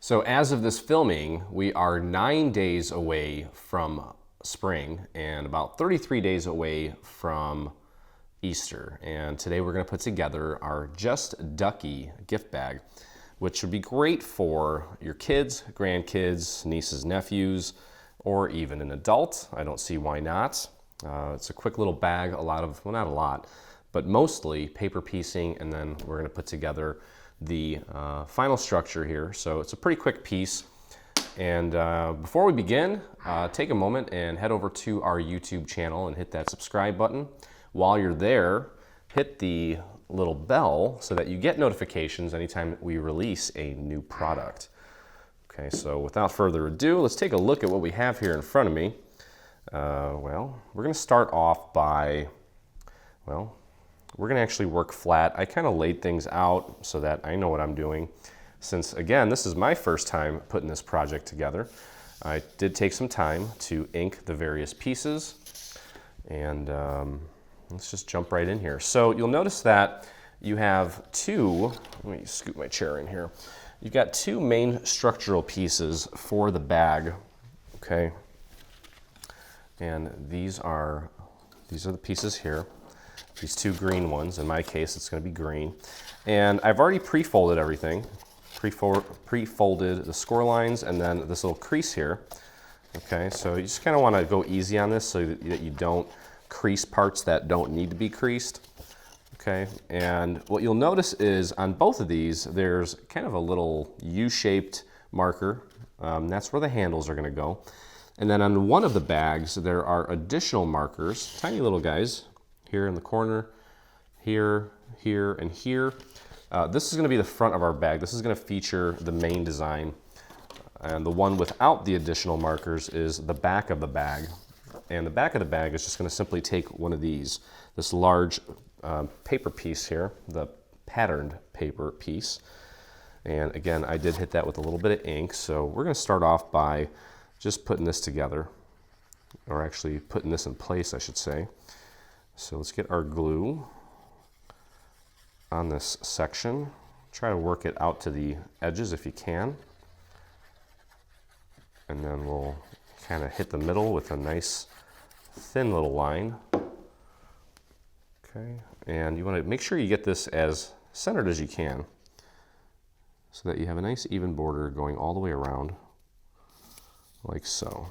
So as of this filming, we are 9 days away from spring and about 33 days away from Easter. And today we're going to put together our Just Ducky gift bag, which would be great for your kids, grandkids, nieces, nephews, or even an adult. I don't see why not. It's a quick little bag, well, not a lot, but mostly paper piecing, and then we're going to put together the final structure here. So it's a pretty quick piece. And before we begin, take a moment and head over to our YouTube channel and hit that subscribe button. While you're there, hit the little bell so that you get notifications anytime we release a new product. Okay, so without further ado, let's take a look at what we have here in front of me. Well, we're going to start off by, we're going to actually work flat. I kind of laid things out so that I know what I'm doing. Since, again, this is my first time putting this project together, I did take some time to ink the various pieces. And let's just jump right in here. So you'll notice that you have two, let me scoot my chair in here. You've got two main structural pieces for the bag, okay? And these are the pieces here. These two green ones. In my case, it's going to be green. And I've already pre-folded everything. Pre-folded the score lines and then this little crease here. Okay, so you just kind of want to go easy on this so that you don't crease parts that don't need to be creased. Okay, and what you'll notice is on both of these, there's kind of a little U-shaped marker. That's where the handles are going to go. And then on one of the bags, there are additional markers, tiny little guys, here in the corner, here, here, and here. This is going to be the front of our bag. This is going to feature the main design. And the one without the additional markers is the back of the bag. And the back of the bag is just going to simply take one of these, this large paper piece here, the patterned paper piece. And again, I did hit that with a little bit of ink. So we're going to start off by just putting this together, or actually putting this in place, I should say. So let's get our glue on this section. Try to work it out to the edges if you can. And then we'll kind of hit the middle with a nice thin little line. Okay, and you want to make sure you get this as centered as you can so that you have a nice even border going all the way around, like so.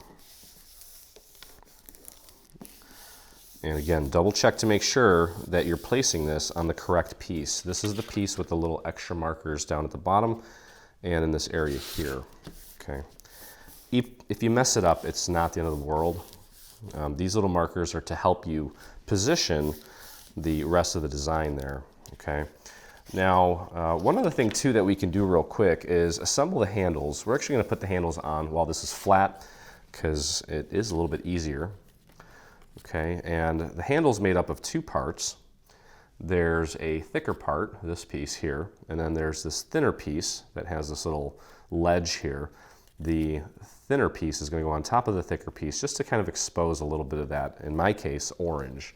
And again, double check to make sure that you're placing this on the correct piece. This is the piece with the little extra markers down at the bottom and in this area here. Okay. If you mess it up, it's not the end of the world. These little markers are to help you position the rest of the design there. Okay. Now, one other thing too that we can do real quick is assemble the handles. We're actually going to put the handles on while this is flat because it is a little bit easier. Okay, and the handle's made up of two parts. There's a thicker part, this piece here, and then there's this thinner piece that has this little ledge here. The thinner piece is going to go on top of the thicker piece just to kind of expose a little bit of that, in my case, orange.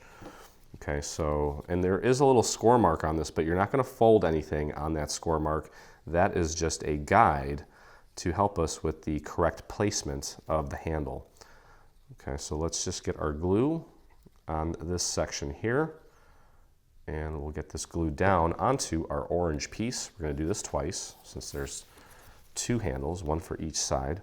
Okay, so, and there is a little score mark on this, but you're not going to fold anything on that score mark. That is just a guide to help us with the correct placement of the handle. Okay, so let's just get our glue on this section here, and we'll get this glued down onto our orange piece. We're going to do this twice since there's two handles, one for each side.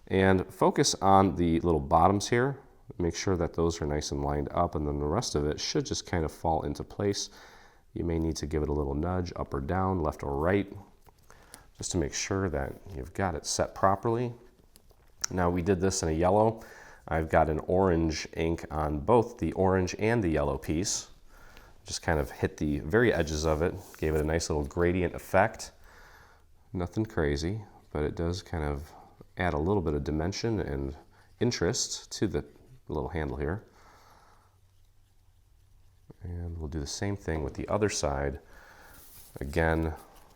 And focus on the little bottoms here. Make sure that those are nice and lined up, and then the rest of it should just kind of fall into place. You may need to give it a little nudge up or down, left or right, just to make sure that you've got it set properly. Now we did this in a yellow. I've got an orange ink on both the orange and the yellow piece. Just kind of hit the very edges of it, gave it a nice little gradient effect. Nothing crazy, but it does kind of add a little bit of dimension and interest to the little handle here. And we'll do the same thing with the other side. Again,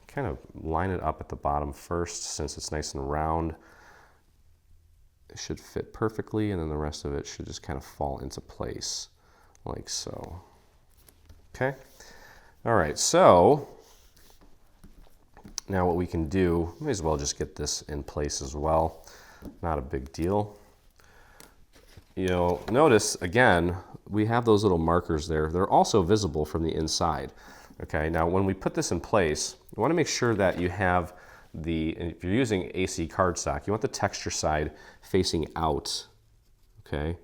kind of line it up at the bottom first since it's nice and round. It should fit perfectly, and then the rest of it should just kind of fall into place like so. Okay. All right, so Now what we can do, may as well just get this in place as well. Not a big deal. You'll notice, again, we have those little markers there. They're also visible from the inside. Okay, now when we put this in place, you want to make sure that you have if you're using AC cardstock, you want the texture side facing out, okay?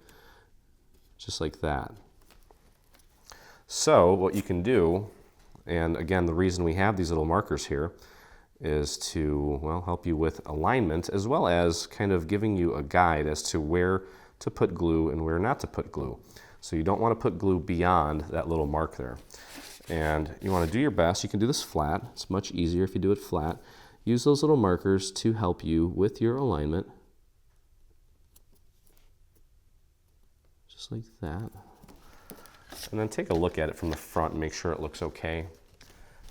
Just like that. So what you can do, and again, the reason we have these little markers here is to, well, help you with alignment as well as kind of giving you a guide as to where to put glue and where not to put glue. So you don't want to put glue beyond that little mark there. And you want to do your best. You can do this flat. It's much easier if you do it flat. Use those little markers to help you with your alignment. Just like that. And then take a look at it from the front and make sure it looks okay.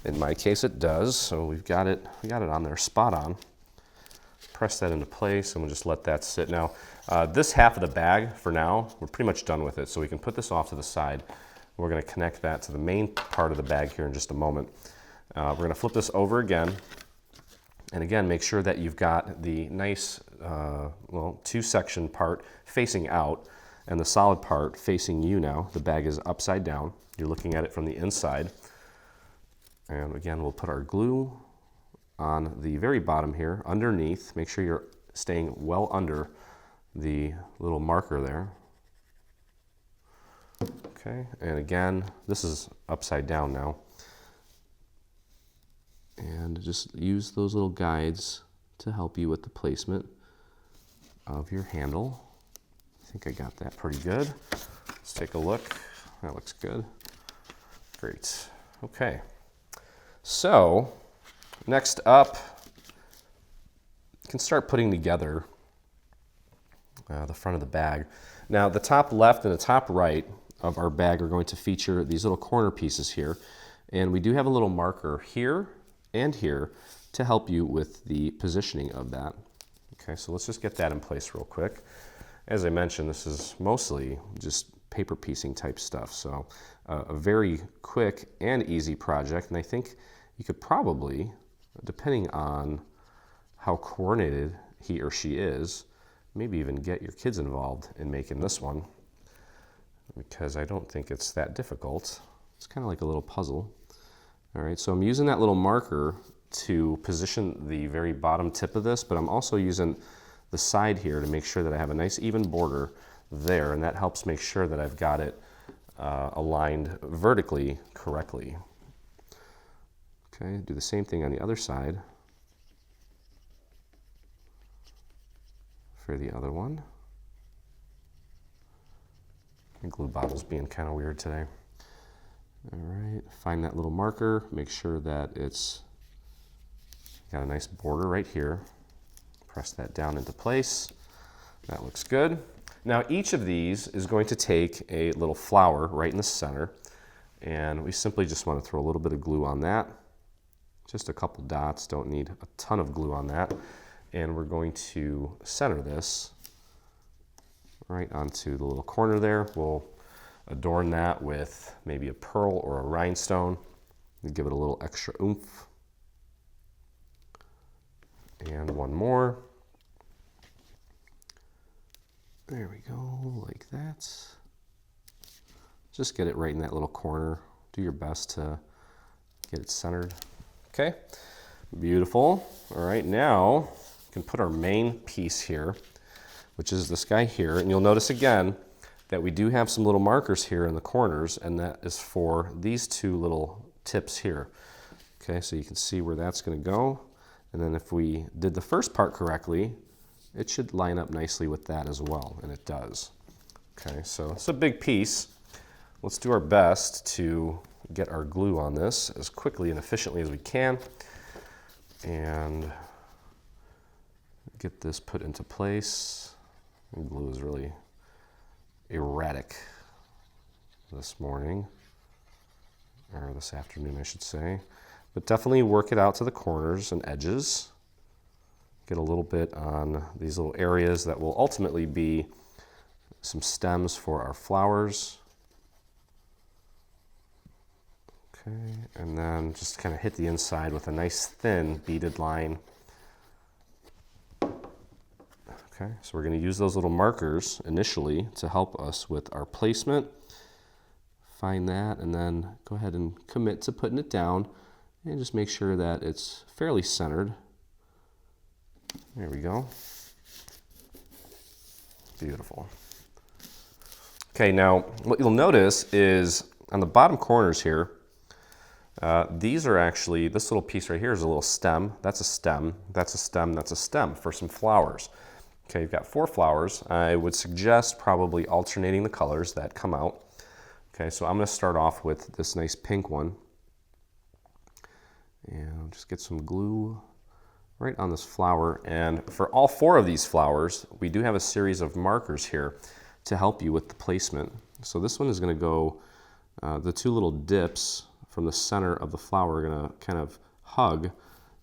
In my case it does, so we got it on there spot on. Press that into place and we'll just let that sit. Now this half of the bag for now, we're pretty much done with it, so we can put this off to the side. We're going to connect that to the main part of the bag here in just a moment. We're going to flip this over again. And again, make sure that you've got the nice, well, two-section part facing out and the solid part facing you now. The bag is upside down. You're looking at it from the inside. And again, we'll put our glue on the very bottom here, underneath. Make sure you're staying well under the little marker there. Okay, and again, this is upside down now. And just use those little guides to help you with the placement of your handle. I think I got that pretty good. Let's take a look. That looks good. Great. Okay. So next up, you can start putting together the front of the bag. Now the top left and the top right of our bag are going to feature these little corner pieces here. And we do have a little marker here and here to help you with the positioning of that. Okay, so let's just get that in place real quick. As I mentioned, this is mostly just paper piecing type stuff, so a very quick and easy project, and I think you could probably, depending on how coordinated he or she is, maybe even get your kids involved in making this one, because I don't think it's that difficult. It's kind of like a little puzzle. All right, so I'm using that little marker to position the very bottom tip of this, but I'm also using the side here to make sure that I have a nice even border there, and that helps make sure that I've got it aligned vertically correctly. Okay, do the same thing on the other side for the other one. The glue bottle's being kind of weird today. All right, find that little marker, make sure that it's got a nice border right here. Press that down into place. That looks good. Now each of these is going to take a little flower right in the center, and we simply just want to throw a little bit of glue on that. Just a couple dots, don't need a ton of glue on that. And we're going to center this right onto the little corner there. We'll adorn that with maybe a pearl or a rhinestone and give it a little extra oomph. And one more. There we go, like that. Just get it right in that little corner. Do your best to get it centered. Okay, beautiful. All right, now we can put our main piece here, which is this guy here. And you'll notice again that we do have some little markers here in the corners, and that is for these two little tips here. Okay, so you can see where that's going to go. And then if we did the first part correctly, it should line up nicely with that as well, and it does. Okay, so it's a big piece. Let's do our best to get our glue on this as quickly and efficiently as we can and get this put into place. The glue is really erratic this morning, or this afternoon I should say, but definitely work it out to the corners and edges. Get a little bit on these little areas that will ultimately be some stems for our flowers. Okay, and then just kind of hit the inside with a nice thin beaded line. Okay, so we're going to use those little markers initially to help us with our placement. Find that and then go ahead and commit to putting it down and just make sure that it's fairly centered. There we go. Beautiful. Okay, now what you'll notice is on the bottom corners here, these are actually, this little piece right here is a little stem. That's a stem, that's a stem, that's a stem for some flowers. Okay, you've got 4 flowers. I would suggest probably alternating the colors that come out. Okay, so I'm going to start off with this nice pink one. And I'll just get some glue right on this flower. And for all 4 of these flowers, we do have a series of markers here to help you with the placement. So this one is going to go, the 2 little dips from the center of the flower are going to kind of hug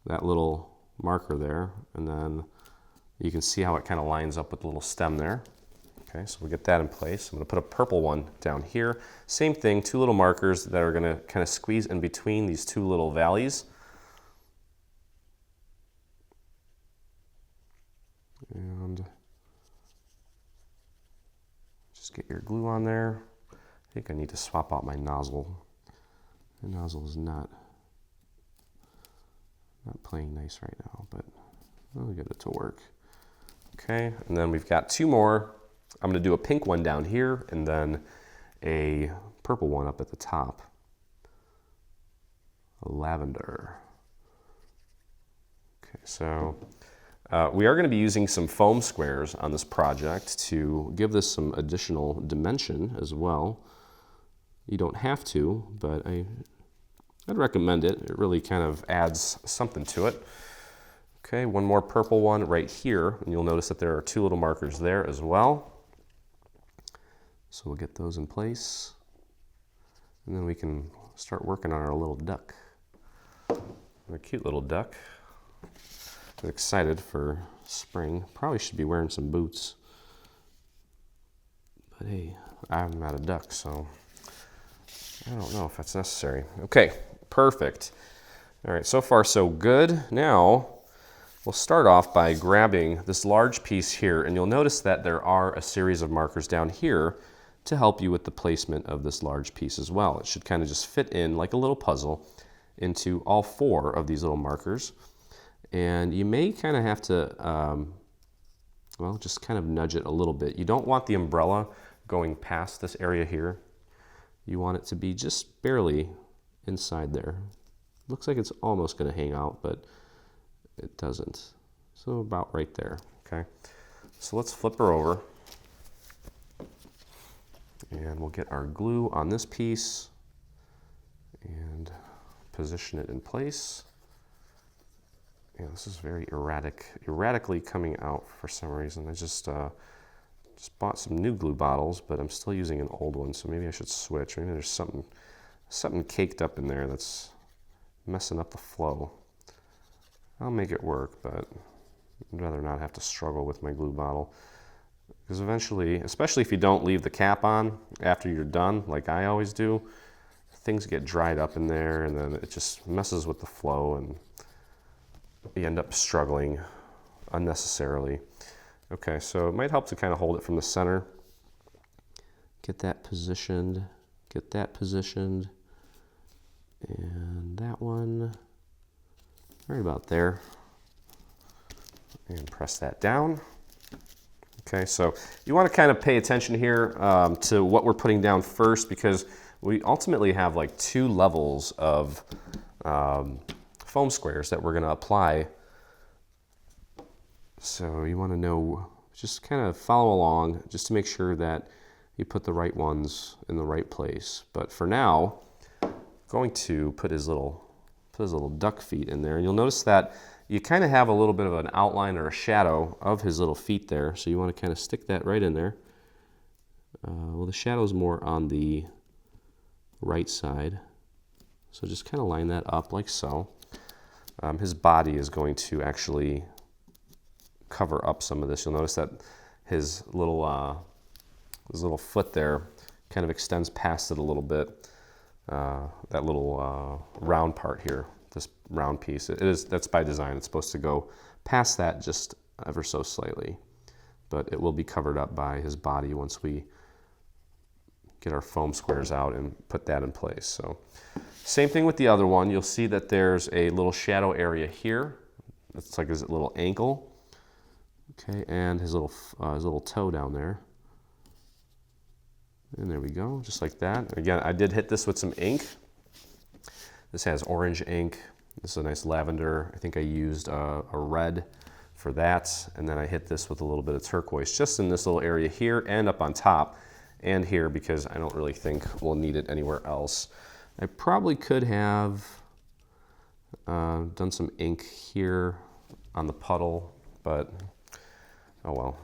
that little marker there. And then you can see how it kind of lines up with the little stem there. Okay, so we'll get that in place. I'm going to put a purple one down here. Same thing, 2 little markers that are going to kind of squeeze in between these 2 little valleys. And just get your glue on there. I think I need to swap out my nozzle. The nozzle is not playing nice right now, but I'll get it to work. Okay, and then we've got 2 more. I'm going to do a pink one down here and then a purple one up at the top. A lavender. Okay, so we are going to be using some foam squares on this project to give this some additional dimension as well. You don't have to, but I'd recommend it. It really kind of adds something to it. Okay, one more purple one right here, and you'll notice that there are 2 little markers there as well. So we'll get those in place, and then we can start working on our little duck. A cute little duck. I'm excited for spring. Probably should be wearing some boots. But hey, I'm not a duck, so I don't know if that's necessary. Okay, perfect. All right, so far so good. Now, we'll start off by grabbing this large piece here, and you'll notice that there are a series of markers down here to help you with the placement of this large piece as well. It should kind of just fit in like a little puzzle into all 4 of these little markers. And you may kind of have to, well, just kind of nudge it a little bit. You don't want the umbrella going past this area here. You want it to be just barely inside there. Looks like it's almost going to hang out, but it doesn't. So about right there, okay? So let's flip her over. And we'll get our glue on this piece and position it in place. Yeah, this is very erratically coming out for some reason. I just bought some new glue bottles, but I'm still using an old one, so maybe I should switch. Maybe there's something caked up in there that's messing up the flow. I'll make it work, but I'd rather not have to struggle with my glue bottle. Because eventually, especially if you don't leave the cap on after you're done, like I always do, things get dried up in there and then it just messes with the flow and you end up struggling unnecessarily. Okay, so it might help to kind of hold it from the center. Get that positioned, and that one right about there. And press that down. Okay, so you want to kind of pay attention here to what we're putting down first, because we ultimately have like 2 levels of foam squares that we're going to apply. So you want to know, just kind of follow along just to make sure that you put the right ones in the right place. But for now, I'm going to put his little duck feet in there, and you'll notice that you kind of have a little bit of an outline or a shadow of his little feet there, so you want to kind of stick that right in there. Well, the shadow's more on the right side, so just kind of line that up like so. His body is going to actually cover up some of this. You'll notice that his little foot there kind of extends past it a little bit. that little round part here, this round piece. That's by design. It's supposed to go past that just ever so slightly, but it will be covered up by his body once we get our foam squares out and put that in place. So same thing with the other one. You'll see that there's a little shadow area here. It's like his little ankle, okay, and his little toe down there. And there we go, just like that. Again, I did hit this with some ink. This has orange ink. This is a nice lavender. I think I used a red for that. And then I hit this with a little bit of turquoise just in this little area here and up on top and here, because I don't really think we'll need it anywhere else. I probably could have done some ink here on the puddle, but oh well.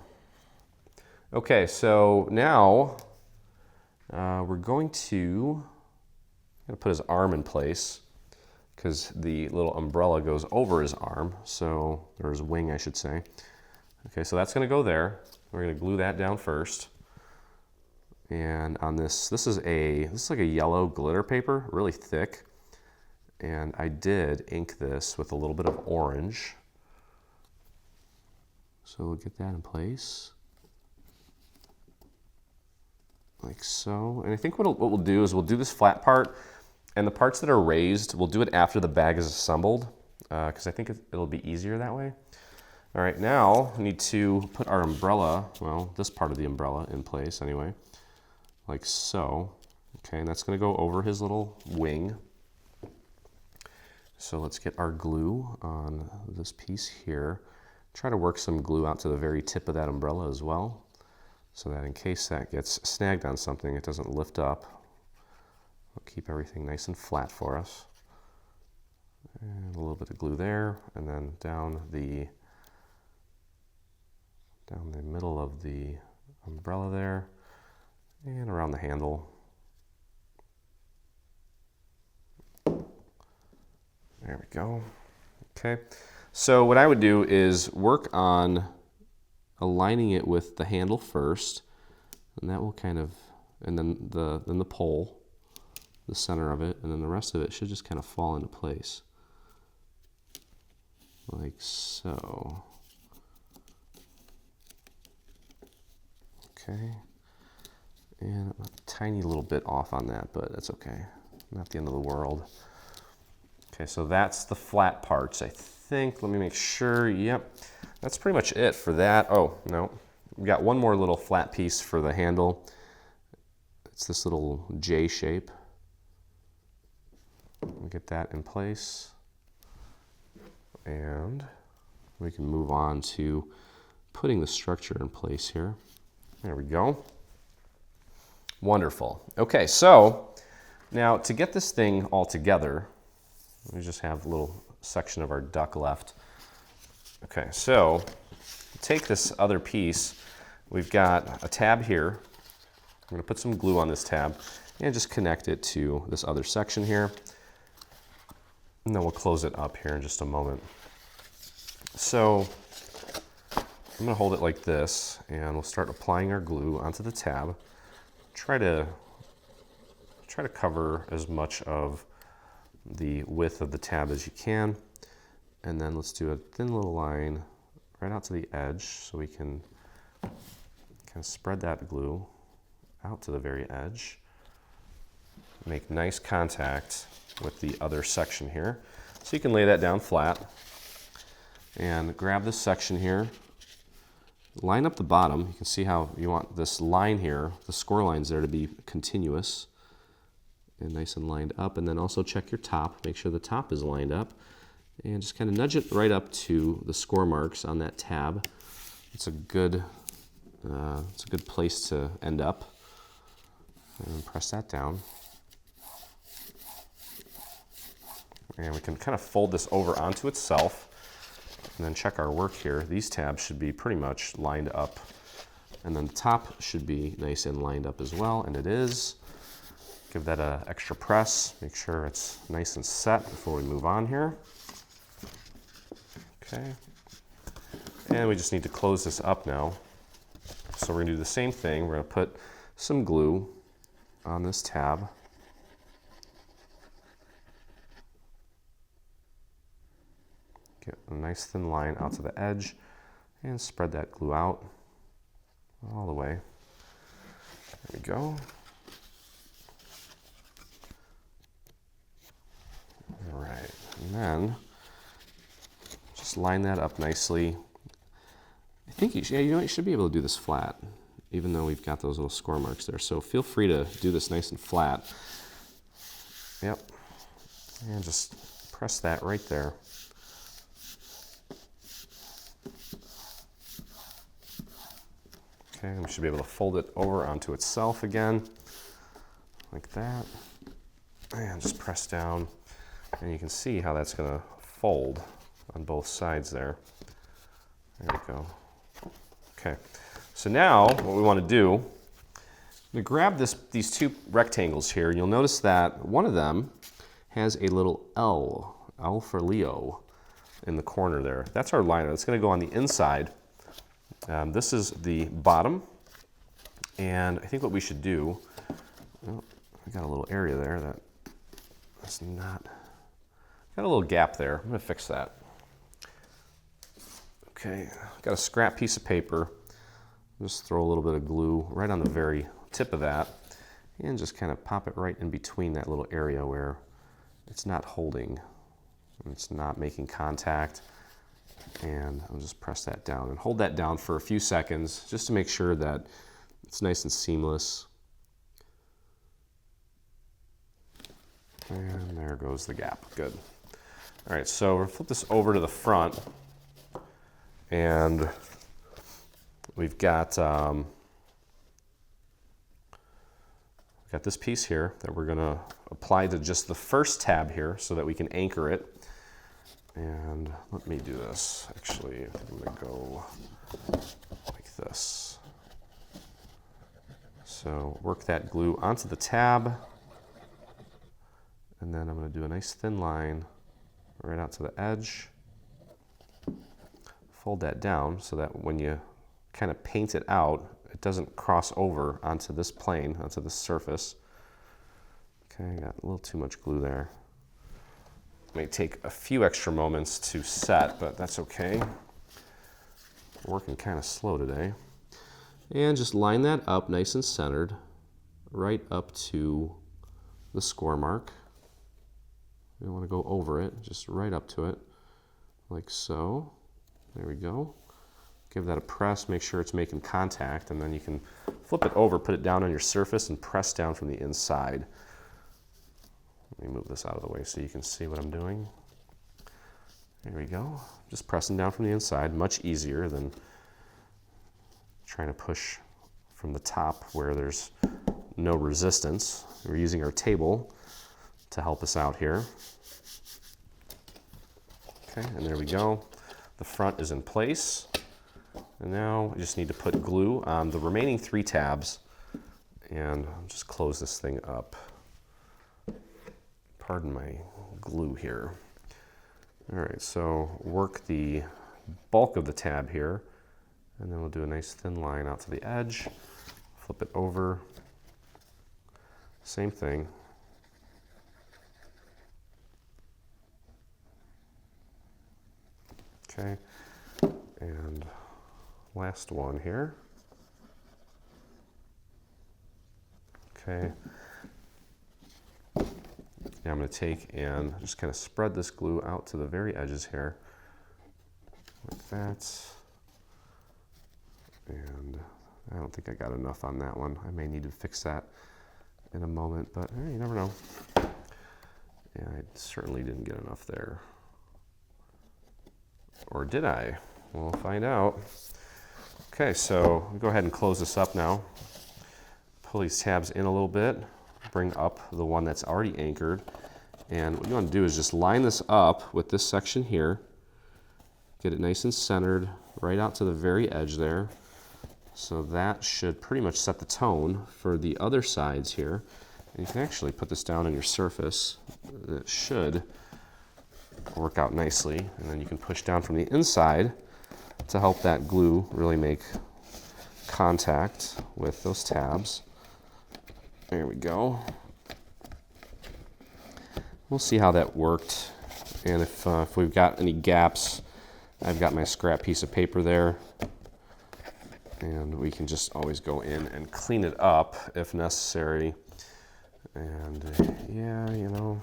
Okay, so now we're going to put his arm in place because the little umbrella goes over his arm, or his wing, I should say. Okay, so that's going to go there. We're going to glue that down first. And on this is like a yellow glitter paper, really thick. And I did ink this with a little bit of orange. So we'll get that in place. Like so. And I think what we'll do is we'll do this flat part, and the parts that are raised, we'll do it after the bag is assembled, because I think it'll be easier that way. All right, now we need to put our umbrella, well, this part of the umbrella in place anyway, like so. Okay, and that's going to go over his little wing. So let's get our glue on this piece here. Try to work some glue out to the very tip of that umbrella as well, so that in case that gets snagged on something, it doesn't lift up. We'll keep everything nice and flat for us. And a little bit of glue there, and then down the middle of the umbrella there, and around the handle. There we go. Okay, so what I would do is work on aligning it with the handle first, and that will kind of, and then the pole, the center of it, and then the rest of it should just kind of fall into place, like so. Okay, and a tiny little bit off on that, but that's okay, not the end of the world. Okay, so that's the flat parts, I think. Let me make sure. Yep, that's pretty much it for that. Oh, no, we got one more little flat piece for the handle. It's this little J shape. We'll get that in place. And we can move on to putting the structure in place here. There we go. Wonderful. Okay, so now to get this thing all together, we just have a little section of our duck left. Okay, so take this other piece. We've got a tab here. I'm going to put some glue on this tab and just connect it to this other section here. And then we'll close it up here in just a moment. So I'm going to hold it like this, and we'll start applying our glue onto the tab. Try to cover as much of the width of the tab as you can, and then let's do a thin little line right out to the edge so we can kind of spread that glue out to the very edge. Make nice contact with the other section here. So you can lay that down flat and grab this section here, line up the bottom. You can see how you want this line here, the score lines there, to be continuous and nice and lined up, and then also check your top, make sure the top is lined up, and just kind of nudge it right up to the score marks on that tab. It's a good place to end up, and press that down. And we can kind of fold this over onto itself, and then check our work here. These tabs should be pretty much lined up, and then the top should be nice and lined up as well, and it is. Give that an extra press, make sure it's nice and set before we move on here. Okay, and we just need to close this up now. So we're gonna do the same thing. We're gonna put some glue on this tab. Get a nice thin line out to the edge and spread that glue out all the way. There we go. All right, and then just line that up nicely. I think you should be able to do this flat, even though we've got those little score marks there. So feel free to do this nice and flat. Yep, and just press that right there. Okay, we should be able to fold it over onto itself again, like that. And just press down, and you can see how that's going to fold on both sides there. There we go. Okay, so now what we want to do, I'm going to grab these two rectangles here, and you'll notice that one of them has a little L for Leo, in the corner there. That's our liner. It's going to go on the inside. This is the bottom, and I think what we should do, well, I got a little area there that's not, got a little gap there. I'm going to fix that. Okay, got a scrap piece of paper. Just throw a little bit of glue right on the very tip of that, and just kind of pop it right in between that little area where it's not holding, it's not making contact. And I'll just press that down and hold that down for a few seconds just to make sure that it's nice and seamless. And there goes the gap. Good. All right, so we'll flip this over to the front, and we've got this piece here that we're going to apply to just the first tab here so that we can anchor it. And let me do this. Actually, I'm going to go like this. So work that glue onto the tab, and then I'm going to do a nice thin line right out to the edge. Fold that down so that when you kind of paint it out, it doesn't cross over onto this plane, onto this surface. Okay, got a little too much glue there. May take a few extra moments to set, but that's okay. We're working kind of slow today. And just line that up nice and centered, right up to the score mark. We don't want to go over it, just right up to it, like so. There we go. Give that a press, make sure it's making contact, and then you can flip it over, put it down on your surface, and press down from the inside. Let me move this out of the way so you can see what I'm doing. There we go. Just pressing down from the inside, much easier than trying to push from the top where there's no resistance. We're using our table to help us out here. Okay, and there we go. The front is in place. And now we just need to put glue on the remaining 3 tabs, and I'll just close this thing up. Pardon my glue here. All right, so work the bulk of the tab here, and then we'll do a nice thin line out to the edge, flip it over, same thing. Okay, and last one here. Okay. Now I'm going to take and just kind of spread this glue out to the very edges here, like that. And I don't think I got enough on that one. I may need to fix that in a moment, but you never know. Yeah, I certainly didn't get enough there. Or did I? We'll find out. Okay, so I'll go ahead and close this up now. Pull these tabs in a little bit. Bring up the one that's already anchored, and what you want to do is just line this up with this section here, get it nice and centered right out to the very edge there. So that should pretty much set the tone for the other sides here. And you can actually put this down on your surface. It should work out nicely, and then you can push down from the inside to help that glue really make contact with those tabs. There we go. We'll see how that worked And if we've got any gaps, I've got my scrap piece of paper there. And we can just always go in and clean it up if necessary. And yeah, you know,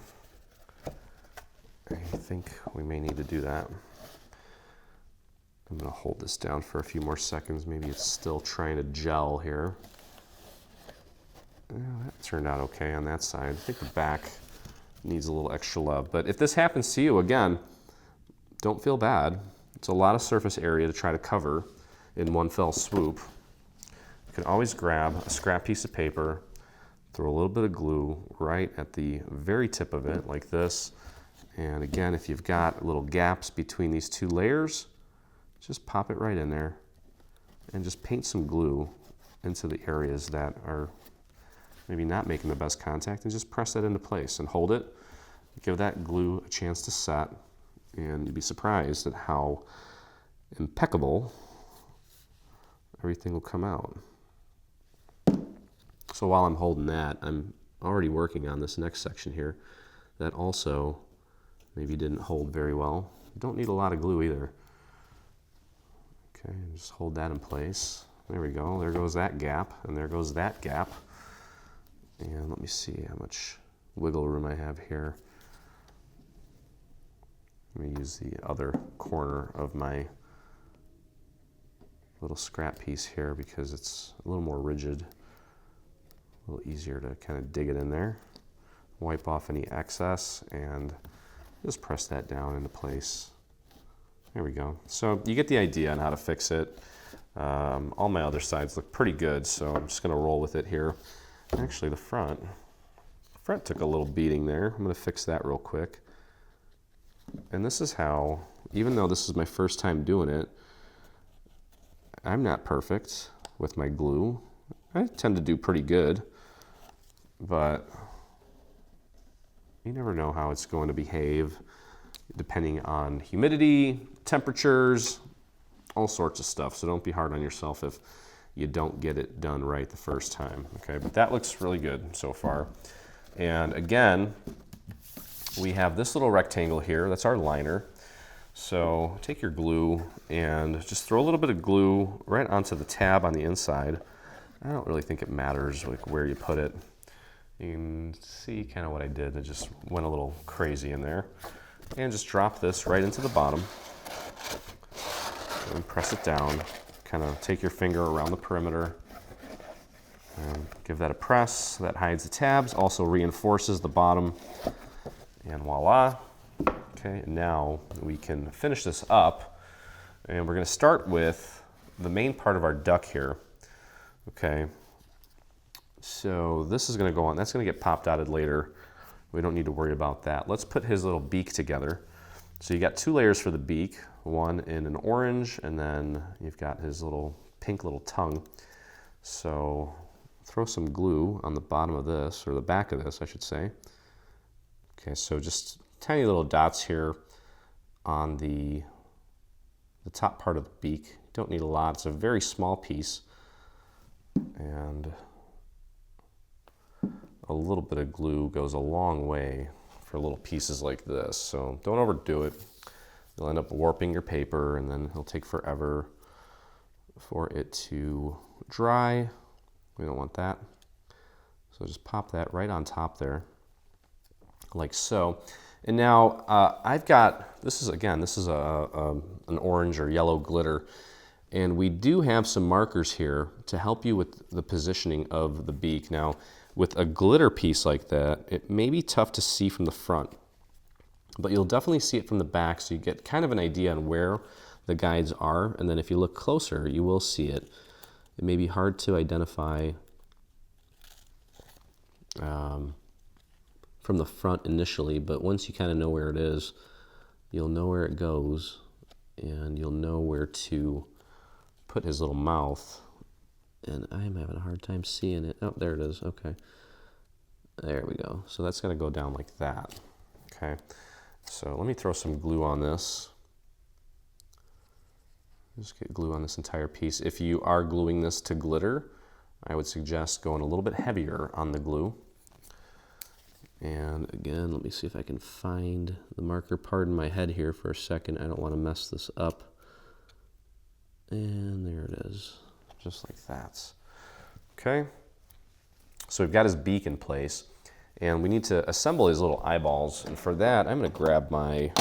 I think we may need to do that. I'm going to hold this down for a few more seconds. Maybe it's still trying to gel here. Yeah, that turned out okay on that side. I think the back needs a little extra love. But if this happens to you, again, don't feel bad. It's a lot of surface area to try to cover in one fell swoop. You can always grab a scrap piece of paper, throw a little bit of glue right at the very tip of it, like this. And again, if you've got little gaps between these two layers, just pop it right in there and just paint some glue into the areas that are maybe not making the best contact, and just press that into place and hold it. Give that glue a chance to set, and you'd be surprised at how impeccable everything will come out. So while I'm holding that, I'm already working on this next section here that also maybe didn't hold very well. You don't need a lot of glue either. Okay, just hold that in place. There we go. There goes that gap, and there goes that gap. And let me see how much wiggle room I have here. Let me use the other corner of my little scrap piece here because it's a little more rigid, a little easier to kind of dig it in there. Wipe off any excess and just press that down into place. There we go. So you get the idea on how to fix it. All my other sides look pretty good, so I'm just going to roll with it here. Actually, the front took a little beating there. I'm going to fix that real quick. And this is how, even though this is my first time doing it, I'm not perfect with my glue. I tend to do pretty good, but you never know how it's going to behave depending on humidity, temperatures, all sorts of stuff. So don't be hard on yourself if you don't get it done right the first time. Okay, but that looks really good so far. And again, we have this little rectangle here. That's our liner. So take your glue and just throw a little bit of glue right onto the tab on the inside. I don't really think it matters like where you put it. You can see kind of what I did. I just went a little crazy in there. And just drop this right into the bottom and press it down. Kind of take your finger around the perimeter and give that a press. That hides the tabs, also reinforces the bottom, and voila. Okay, now we can finish this up, and we're going to start with the main part of our duck here. Okay, so this is going to go on. That's going to get pop dotted later. We don't need to worry about that. Let's put his little beak together. So you got two layers for the beak, one in an orange, and then you've got his little pink little tongue. So throw some glue on the bottom of this, or the back of this, I should say. Okay, so just tiny little dots here on the top part of the beak. Don't need a lot. It's a very small piece. And a little bit of glue goes a long way for little pieces like this. So don't overdo it. You'll end up warping your paper, and then it'll take forever for it to dry. We don't want that. So just pop that right on top there, like so. And now I've got, this is an orange or yellow glitter. And we do have some markers here to help you with the positioning of the beak. Now, with a glitter piece like that, it may be tough to see from the front, but you'll definitely see it from the back, so you get kind of an idea on where the guides are. And then if you look closer, you will see it. It may be hard to identify from the front initially, but once you kind of know where it is, you'll know where it goes, and you'll know where to put his little mouth. And I'm having a hard time seeing it. Oh, there it is. Okay. There we go. So that's going to go down like that. Okay. So let me throw some glue on this. Just get glue on this entire piece. If you are gluing this to glitter, I would suggest going a little bit heavier on the glue. And again, let me see if I can find the marker. Pardon my head here for a second. I don't want to mess this up. And there it is, just like that. Okay, so we've got his beak in place, and we need to assemble his little eyeballs. And for that, I'm going to grab my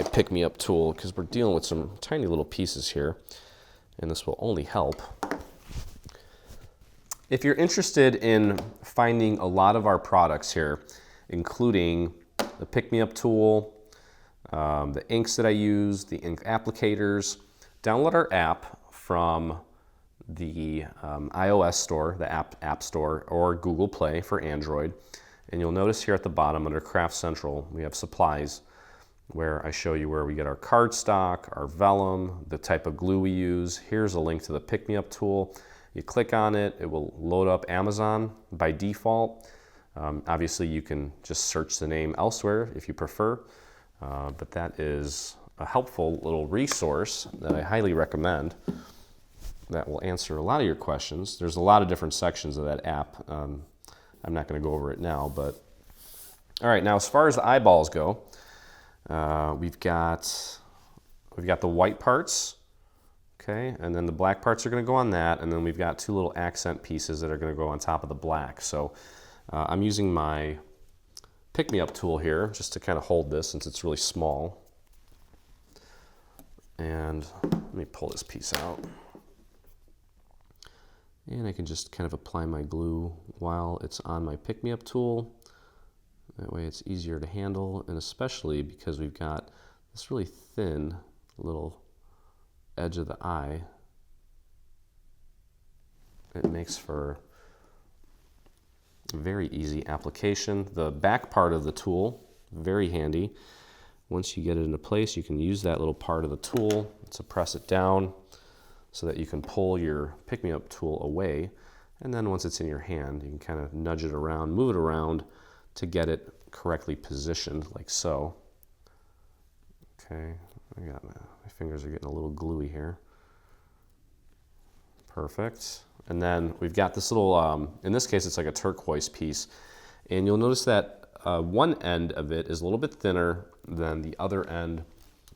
pick-me-up tool, because we're dealing with some tiny little pieces here, and this will only help. If you're interested in finding a lot of our products here, including the pick-me-up tool, the inks that I use, the ink applicators, download our app from the iOS store, the App Store, or Google Play for Android. And you'll notice here at the bottom under Craft Central, we have supplies, where I show you where we get our cardstock, our vellum, the type of glue we use. Here's a link to the pick-me-up tool. You click on it, it will load up Amazon by default. Obviously, you can just search the name elsewhere if you prefer, but that is a helpful little resource that I highly recommend that will answer a lot of your questions. There's a lot of different sections of that app. I'm not going to go over it now, but all right. Now, as far as the eyeballs go, we've got the white parts, okay, and then the black parts are going to go on that, and then we've got two little accent pieces that are going to go on top of the black. So I'm using my pick-me-up tool here just to kind of hold this since it's really small. And let me pull this piece out. And I can just kind of apply my glue while it's on my pick-me-up tool. That way it's easier to handle, and especially because we've got this really thin little edge of the eye, it makes for a very easy application. The back part of the tool, very handy. Once you get it into place, you can use that little part of the tool to press it down so that you can pull your pick-me-up tool away. And then once it's in your hand, you can kind of nudge it around, move it around to get it correctly positioned, like so. Okay, my fingers are getting a little gluey here. Perfect. And then we've got this little, in this case, it's like a turquoise piece. And you'll notice that one end of it is a little bit thinner than the other end.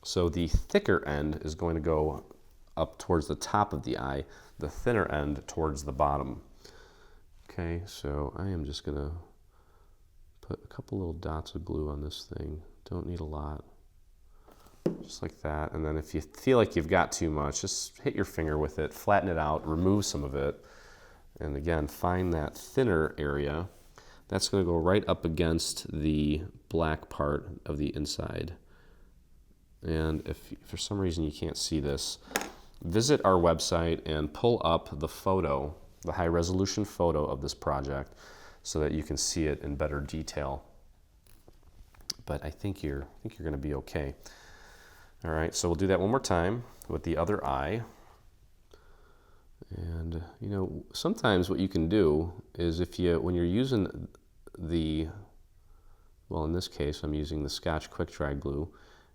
So the thicker end is going to go up towards the top of the eye, the thinner end towards the bottom. Okay, so I am just gonna put a couple little dots of glue on this thing. Don't need a lot. Just like that. And then if you feel like you've got too much, just hit your finger with it, flatten it out, remove some of it. And again, find that thinner area. That's going to go right up against the black part of the inside. And if for some reason you can't see this, visit our website and pull up the photo, the high resolution photo of this project, so that you can see it in better detail. But I think you're going to be okay. All right, so we'll do that one more time with the other eye. And you know, sometimes what you can do is when you're using well, in this case, I'm using the Scotch Quick Dry glue.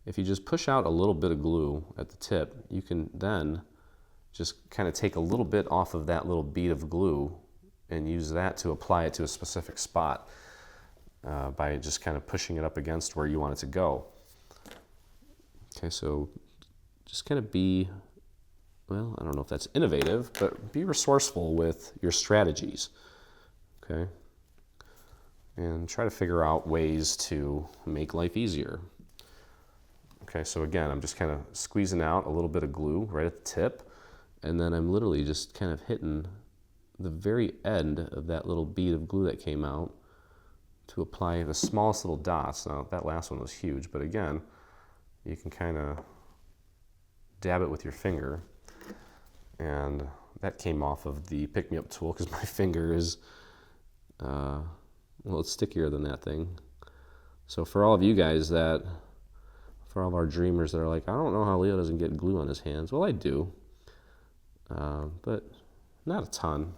If you just push out a little bit of glue at the tip, you can then just kind of take a little bit off of that little bead of glue and use that to apply it to a specific spot by just kind of pushing it up against where you want it to go. Okay, so just kind of be, well, I don't know if that's innovative, but be resourceful with your strategies, okay? And try to figure out ways to make life easier. Okay, so again, I'm just kind of squeezing out a little bit of glue right at the tip, and then I'm literally just kind of hitting the very end of that little bead of glue that came out to apply the smallest little dots. Now, that last one was huge, but again, you can kind of dab it with your finger, and that came off of the pick-me-up tool because my finger is, well, it's stickier than that thing. So for all of you guys for all of our dreamers that are like, I don't know how Leo doesn't get glue on his hands. Well, I do, but not a ton.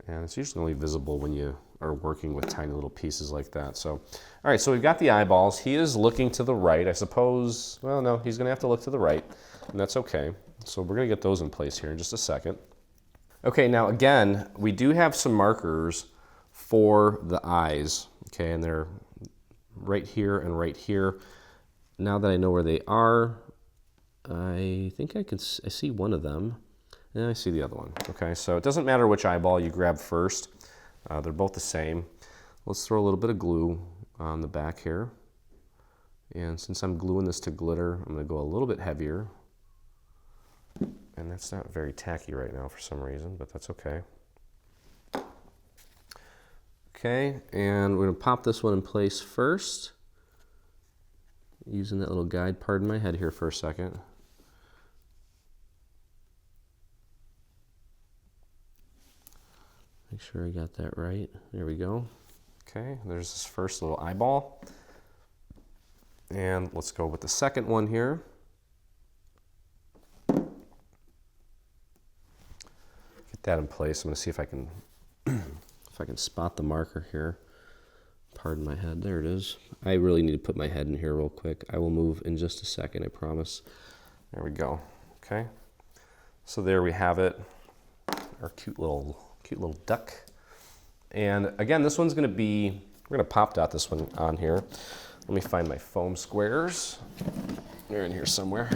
And it's usually only visible when you are working with tiny little pieces like that. So, all right, so we've got the eyeballs. He is looking to the right, I suppose. Well, no, he's gonna have to look to the right, and that's okay. So we're gonna get those in place here in just a second. Okay, now again, we do have some markers for the eyes, okay, and they're right here and right here. Now that I know where they are, I think I see one of them, and I see the other one. Okay, so it doesn't matter which eyeball you grab first. They're both the same. Let's throw a little bit of glue on the back here. And since I'm gluing this to glitter, I'm going to go a little bit heavier. And that's not very tacky right now for some reason, but that's okay. Okay, and we're going to pop this one in place first, using that little guide. Pardon my head here for a second. Make sure I got that right. There we go. Okay, there's this first little eyeball. And let's go with the second one here. Get that in place. I'm going to see if I can if I can spot the marker here. Pardon my head. There it is. I really need to put my head in here real quick. I will move in just a second, I promise. There we go. Okay. So there we have it. Our cute little duck. And again, this one's going to be, we're going to pop dot this one on here. Let me find my foam squares. They're in here somewhere.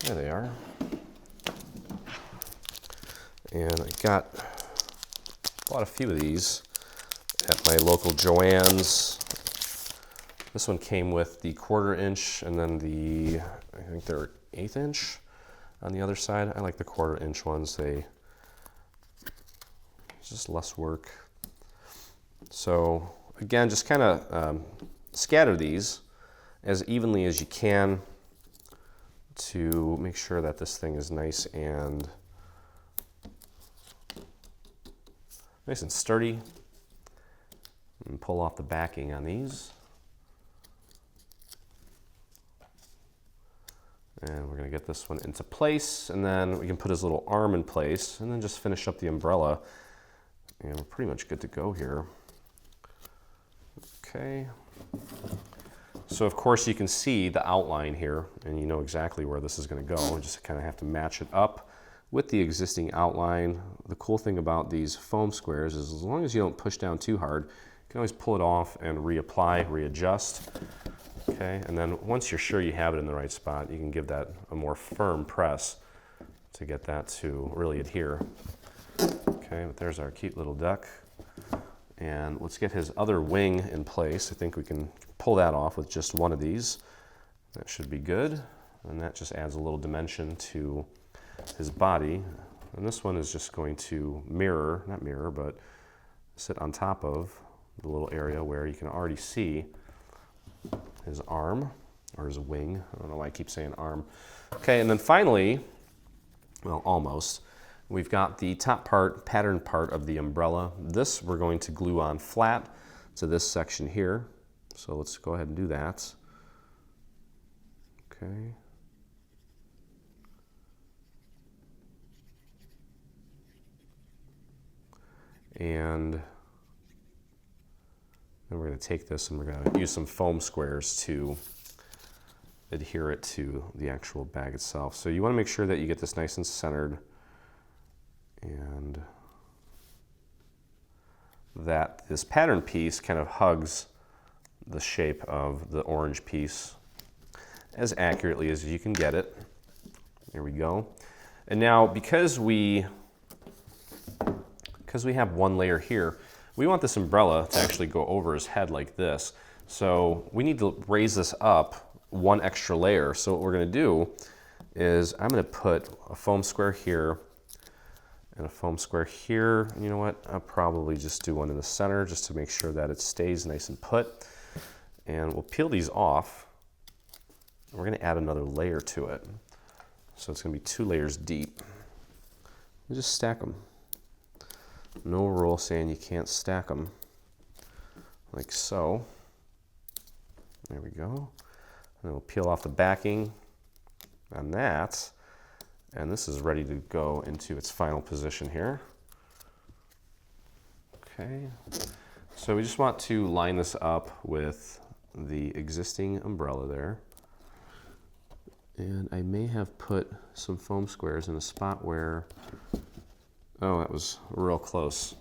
There they are. And I bought a few of these at my local Joann's. This one came with the 1/4 inch and then I think they're 1/8 inch on the other side. I like the 1/4 inch ones. It's just less work. So again, just kind of scatter these as evenly as you can to make sure that this thing is nice and sturdy. And pull off the backing on these. And we're going to get this one into place, and then we can put his little arm in place and then just finish up the umbrella. And we're pretty much good to go here. Okay. So of course you can see the outline here, and you know exactly where this is going to go. You just kind of have to match it up with the existing outline. The cool thing about these foam squares is as long as you don't push down too hard, you can always pull it off and reapply, readjust. Okay, and then once you're sure you have it in the right spot, you can give that a more firm press to get that to really adhere. Okay, but there's our cute little duck. And let's get his other wing in place. I think we can pull that off with just one of these. That should be good. And that just adds a little dimension to his body. And this one is just going to not mirror, but sit on top of the little area where you can already see his arm, or his wing. I don't know why I keep saying arm. Okay, and then finally, well, almost, we've got the top part, pattern part of the umbrella. This we're going to glue on flat to this section here. So let's go ahead and do that. Okay. And then we're going to take this and we're going to use some foam squares to adhere it to the actual bag itself. So you want to make sure that you get this nice and centered, and that this pattern piece kind of hugs the shape of the orange piece as accurately as you can get it. There we go. And now because we have one layer here, we want this umbrella to actually go over his head like this. So we need to raise this up one extra layer. So what we're going to do is I'm going to put a foam square here and a foam square here. And you know what? I'll probably just do one in the center just to make sure that it stays nice and put. And we'll peel these off. We're going to add another layer to it. So it's going to be 2 layers deep. And just stack them. No rule saying you can't stack them, like so. There we go. And then we'll peel off the backing on that, and this is ready to go into its final position here. Okay, so we just want to line this up with the existing umbrella there. And I may have put some foam squares in a spot where, oh, that was real close.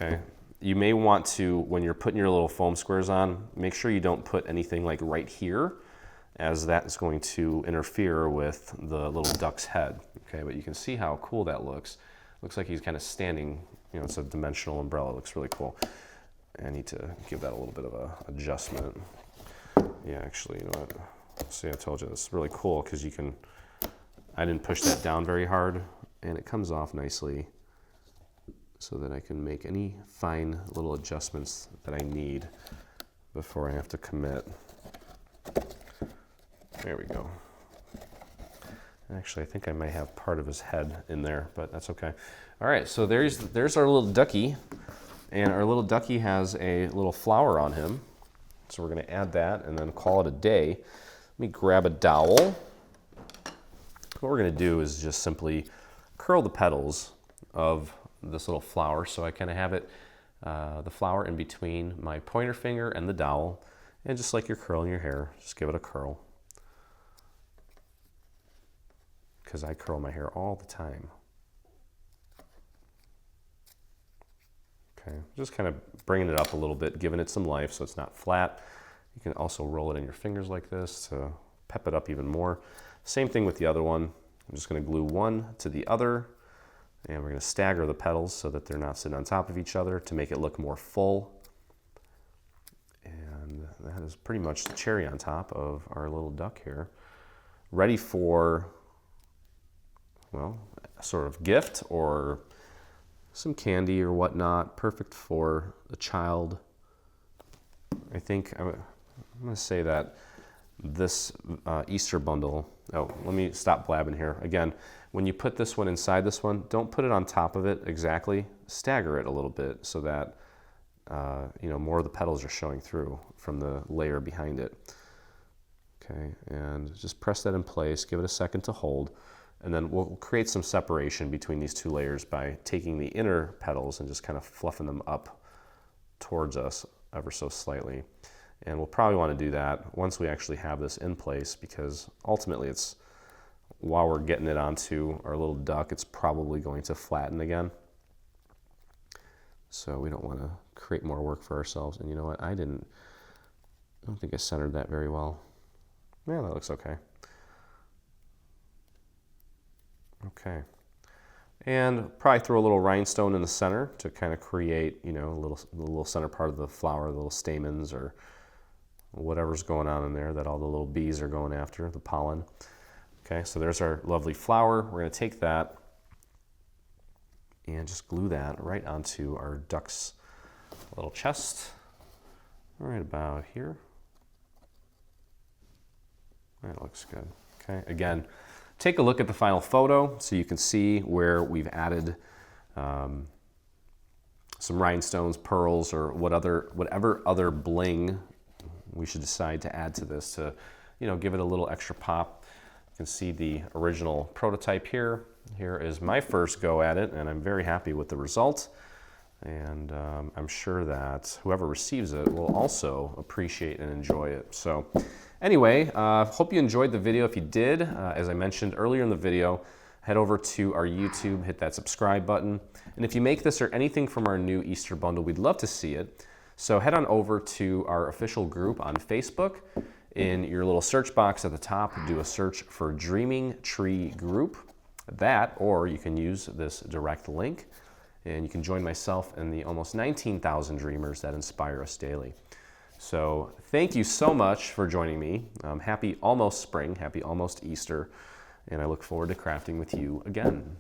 Okay. You may want to, when you're putting your little foam squares on, make sure you don't put anything like right here, as that is going to interfere with the little duck's head. Okay, but you can see how cool that looks. Looks like he's kind of standing, you know, it's a dimensional umbrella. It looks really cool. I need to give that a little bit of a adjustment. Yeah, actually, you know what? See, I told you this is really cool because you can, I didn't push that down very hard and it comes off nicely so that I can make any fine little adjustments that I need before I have to commit. There we go. Actually, I think I might have part of his head in there, but that's okay. All right, so there's our little ducky, and our little ducky has a little flower on him. So we're gonna add that and then call it a day. Let me grab a dowel. What we're gonna do is just simply curl the petals of this little flower, so I kind of have it, the flower in between my pointer finger and the dowel, and just like you're curling your hair, just give it a curl. Because I curl my hair all the time. Okay, just kind of bringing it up a little bit, giving it some life so it's not flat. You can also roll it in your fingers like this to pep it up even more. Same thing with the other one. I'm just going to glue one to the other, and we're going to stagger the petals so that they're not sitting on top of each other to make it look more full. And that is pretty much the cherry on top of our little duck here. Ready for, well, a sort of gift or some candy or whatnot. Perfect for a child. I think I'm going to say that this Easter bundle, oh, let me stop blabbing here. Again, when you put this one inside this one, don't put it on top of it exactly. Stagger it a little bit so that you know, more of the petals are showing through from the layer behind it. Okay, and just press that in place, give it a second to hold, and then we'll create some separation between these two layers by taking the inner petals and just kind of fluffing them up towards us ever so slightly. And we'll probably want to do that once we actually have this in place, because ultimately it's, while we're getting it onto our little duck, it's probably going to flatten again. So we don't want to create more work for ourselves. And you know what? I don't think I centered that very well. Yeah, that looks okay. Okay. And probably throw a little rhinestone in the center to kind of create, you know, the little center part of the flower, the little stamens or whatever's going on in there that all the little bees are going after, the pollen. Okay, so there's our lovely flower. We're going to take that and just glue that right onto our duck's little chest, right about here. That looks good. Okay, again, take a look at the final photo so you can see where we've added some rhinestones, pearls, or whatever other bling we should decide to add to this to, you know, give it a little extra pop. You can see the original prototype here. Here is my first go at it, and I'm very happy with the result. And I'm sure that whoever receives it will also appreciate and enjoy it. So anyway, hope you enjoyed the video. If you did, as I mentioned earlier in the video, head over to our YouTube, hit that subscribe button. And if you make this or anything from our new Easter bundle, we'd love to see it. So head on over to our official group on Facebook. In your little search box at the top, do a search for Dreaming Tree Group. That, or you can use this direct link, and you can join myself and the almost 19,000 dreamers that inspire us daily. So thank you so much for joining me. Happy almost spring, happy almost Easter, and I look forward to crafting with you again.